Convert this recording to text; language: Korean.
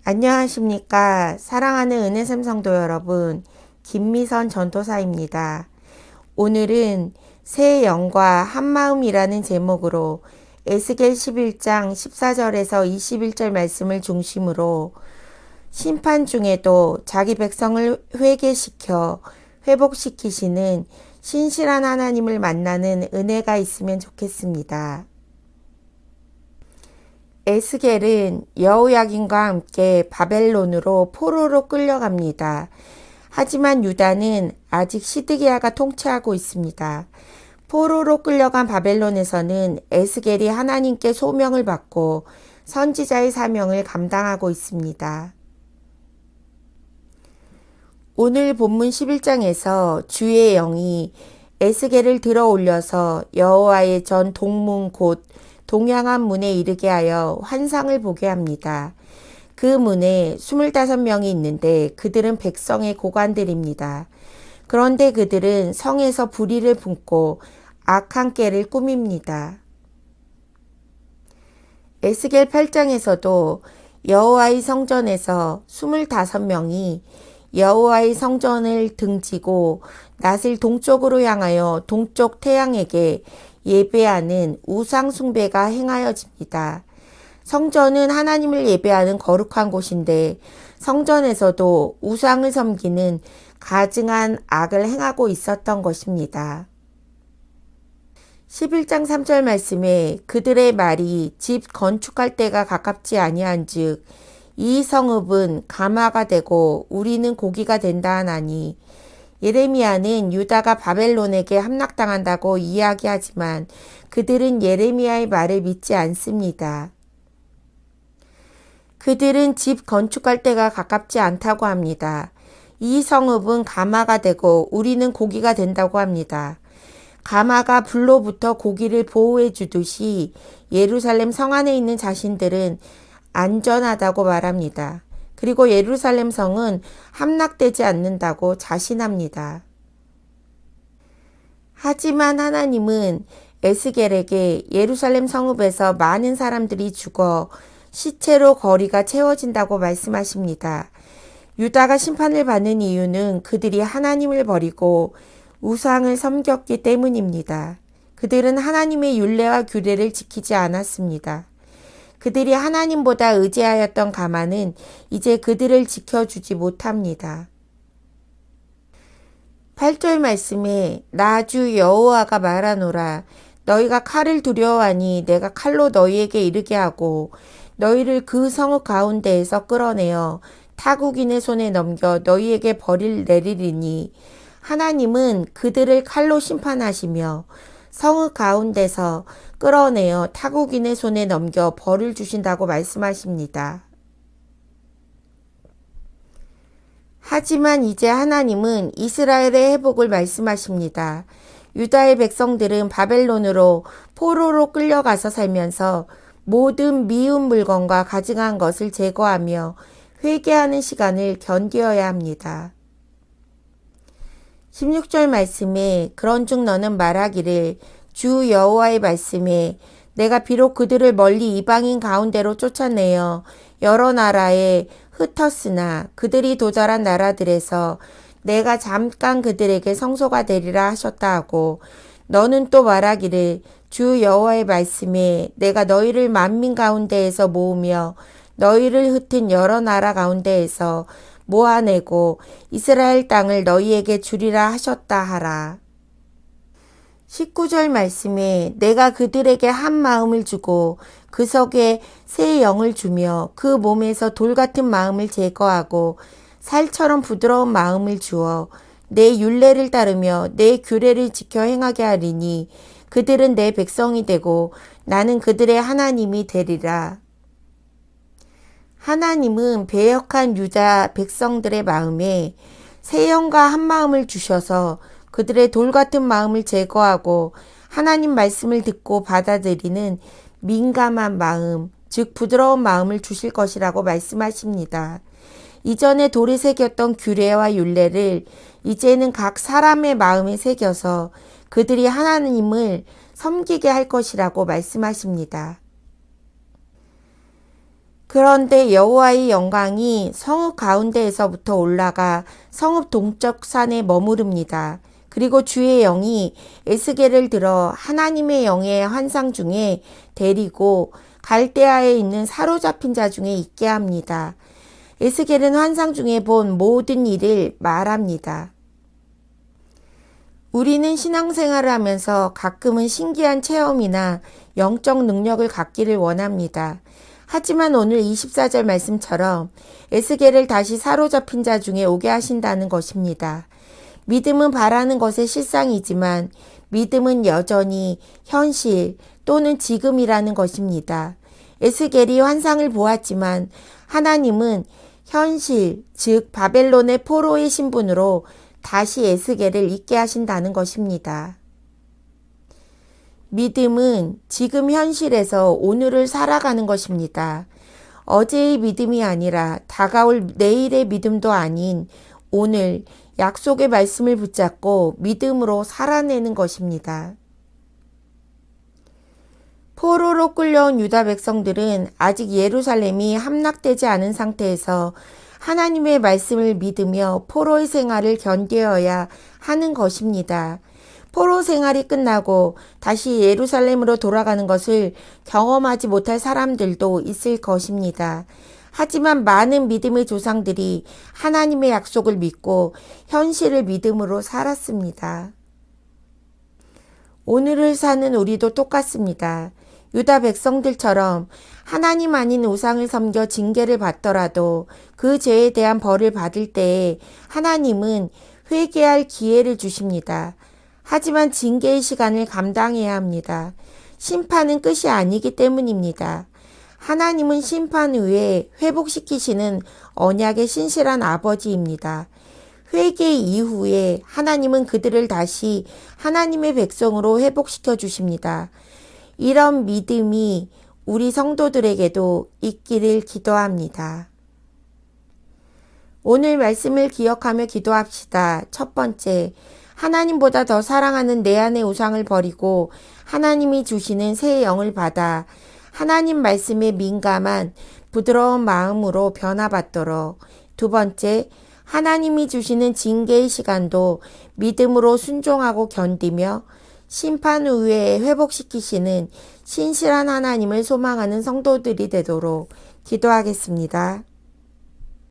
안녕하십니까. 사랑하는 은혜샘 성도 여러분, 김미선 전도사입니다. 오늘은 새 영과 한마음이라는 제목으로 에스겔 11장 14절에서 21절 말씀을 중심으로 심판 중에도 자기 백성을 회개시켜 회복시키시는 신실한 하나님을 만나는 은혜가 있으면 좋겠습니다. 에스겔은 여호야긴과 함께 바벨론으로 포로로 끌려갑니다. 하지만 유다는 아직 시드기야가 통치하고 있습니다. 포로로 끌려간 바벨론에서는 에스겔이 하나님께 소명을 받고 선지자의 사명을 감당하고 있습니다. 오늘 본문 11장에서 주의 영이 에스겔을 들어 올려서 여호와의 전 동문 곧 동양한 문에 이르게 하여 환상을 보게 합니다. 그 문에 25명이 있는데 그들은 백성의 고관들입니다. 그런데 그들은 성에서 불의를 품고 악한 깨를 꾸밉니다. 에스겔 8장에서도 여호와의 성전에서 25명이 여호와의 성전을 등지고 낯을 동쪽으로 향하여 동쪽 태양에게 예배하는 우상 숭배가 행하여집니다. 성전은 하나님을 예배하는 거룩한 곳인데 성전에서도 우상을 섬기는 가증한 악을 행하고 있었던 것입니다. 11장 3절 말씀에 그들의 말이 집 건축할 때가 가깝지 아니한즉 이 성읍은 가마가 되고 우리는 고기가 된다 하나니, 예레미야는 유다가 바벨론에게 함락당한다고 이야기하지만 그들은 예레미야의 말을 믿지 않습니다. 그들은 집 건축할 때가 가깝지 않다고 합니다. 이 성읍은 가마가 되고 우리는 고기가 된다고 합니다. 가마가 불로부터 고기를 보호해 주듯이 예루살렘 성 안에 있는 자신들은 안전하다고 말합니다. 그리고 예루살렘 성은 함락되지 않는다고 자신합니다. 하지만 하나님은 에스겔에게 예루살렘 성읍에서 많은 사람들이 죽어 시체로 거리가 채워진다고 말씀하십니다. 유다가 심판을 받는 이유는 그들이 하나님을 버리고 우상을 섬겼기 때문입니다. 그들은 하나님의 율례와 규례를 지키지 않았습니다. 그들이 하나님보다 의지하였던 가마는 이제 그들을 지켜주지 못합니다. 8절 말씀에 나 주 여호와가 말하노라. 너희가 칼을 두려워하니 내가 칼로 너희에게 이르게 하고 너희를 그 성읍 가운데에서 끌어내어 타국인의 손에 넘겨 너희에게 벌을 내리리니, 하나님은 그들을 칼로 심판하시며 성읍 가운데서 끌어내어 타국인의 손에 넘겨 벌을 주신다고 말씀하십니다. 하지만 이제 하나님은 이스라엘의 회복을 말씀하십니다. 유다의 백성들은 바벨론으로 포로로 끌려가서 살면서 모든 미운 물건과 가증한 것을 제거하며 회개하는 시간을 견뎌야 합니다. 16절 말씀에 그런즉 너는 말하기를 주 여호와의 말씀에 내가 비록 그들을 멀리 이방인 가운데로 쫓아내어 여러 나라에 흩었으나 그들이 도달한 나라들에서 내가 잠깐 그들에게 성소가 되리라 하셨다 하고, 너는 또 말하기를 주 여호와의 말씀에 내가 너희를 만민 가운데에서 모으며 너희를 흩은 여러 나라 가운데에서 모아내고 이스라엘 땅을 너희에게 주리라 하셨다 하라. 19절 말씀에 내가 그들에게 한 마음을 주고 그 속에 새 영을 주며 그 몸에서 돌 같은 마음을 제거하고 살처럼 부드러운 마음을 주어 내 율례를 따르며 내 규례를 지켜 행하게 하리니 그들은 내 백성이 되고 나는 그들의 하나님이 되리라. 하나님은 배역한 유다 백성들의 마음에 새 영과 한 마음을 주셔서 그들의 돌 같은 마음을 제거하고 하나님 말씀을 듣고 받아들이는 민감한 마음, 즉 부드러운 마음을 주실 것이라고 말씀하십니다. 이전에 돌에 새겼던 규례와 율례를 이제는 각 사람의 마음에 새겨서 그들이 하나님을 섬기게 할 것이라고 말씀하십니다. 그런데 여호와의 영광이 성읍 가운데에서부터 올라가 성읍 동쪽 산에 머무릅니다. 그리고 주의 영이 에스겔을 들어 하나님의 영의 환상 중에 데리고 갈대아에 있는 사로잡힌 자 중에 있게 합니다. 에스겔은 환상 중에 본 모든 일을 말합니다. 우리는 신앙생활을 하면서 가끔은 신기한 체험이나 영적 능력을 갖기를 원합니다. 하지만 오늘 24절 말씀처럼 에스겔을 다시 사로잡힌 자 중에 오게 하신다는 것입니다. 믿음은 바라는 것의 실상이지만 믿음은 여전히 현실 또는 지금이라는 것입니다. 에스겔이 환상을 보았지만 하나님은 현실, 즉 바벨론의 포로의 신분으로 다시 에스겔을 있게 하신다는 것입니다. 믿음은 지금 현실에서 오늘을 살아가는 것입니다. 어제의 믿음이 아니라 다가올 내일의 믿음도 아닌 오늘 약속의 말씀을 붙잡고 믿음으로 살아내는 것입니다. 포로로 끌려온 유다 백성들은 아직 예루살렘이 함락되지 않은 상태에서 하나님의 말씀을 믿으며 포로의 생활을 견뎌야 하는 것입니다. 포로 생활이 끝나고 다시 예루살렘으로 돌아가는 것을 경험하지 못할 사람들도 있을 것입니다. 하지만 많은 믿음의 조상들이 하나님의 약속을 믿고 현실을 믿음으로 살았습니다. 오늘을 사는 우리도 똑같습니다. 유다 백성들처럼 하나님 아닌 우상을 섬겨 징계를 받더라도 그 죄에 대한 벌을 받을 때에 하나님은 회개할 기회를 주십니다. 하지만 징계의 시간을 감당해야 합니다. 심판은 끝이 아니기 때문입니다. 하나님은 심판 후에 회복시키시는 언약의 신실한 아버지입니다. 회개 이후에 하나님은 그들을 다시 하나님의 백성으로 회복시켜 주십니다. 이런 믿음이 우리 성도들에게도 있기를 기도합니다. 오늘 말씀을 기억하며 기도합시다. 첫 번째, 하나님보다 더 사랑하는 내 안의 우상을 버리고 하나님이 주시는 새 영을 받아 하나님 말씀에 민감한 부드러운 마음으로 변화받도록. 두 번째, 하나님이 주시는 징계의 시간도 믿음으로 순종하고 견디며 심판 후에 회복시키시는 신실한 하나님을 소망하는 성도들이 되도록 기도하겠습니다.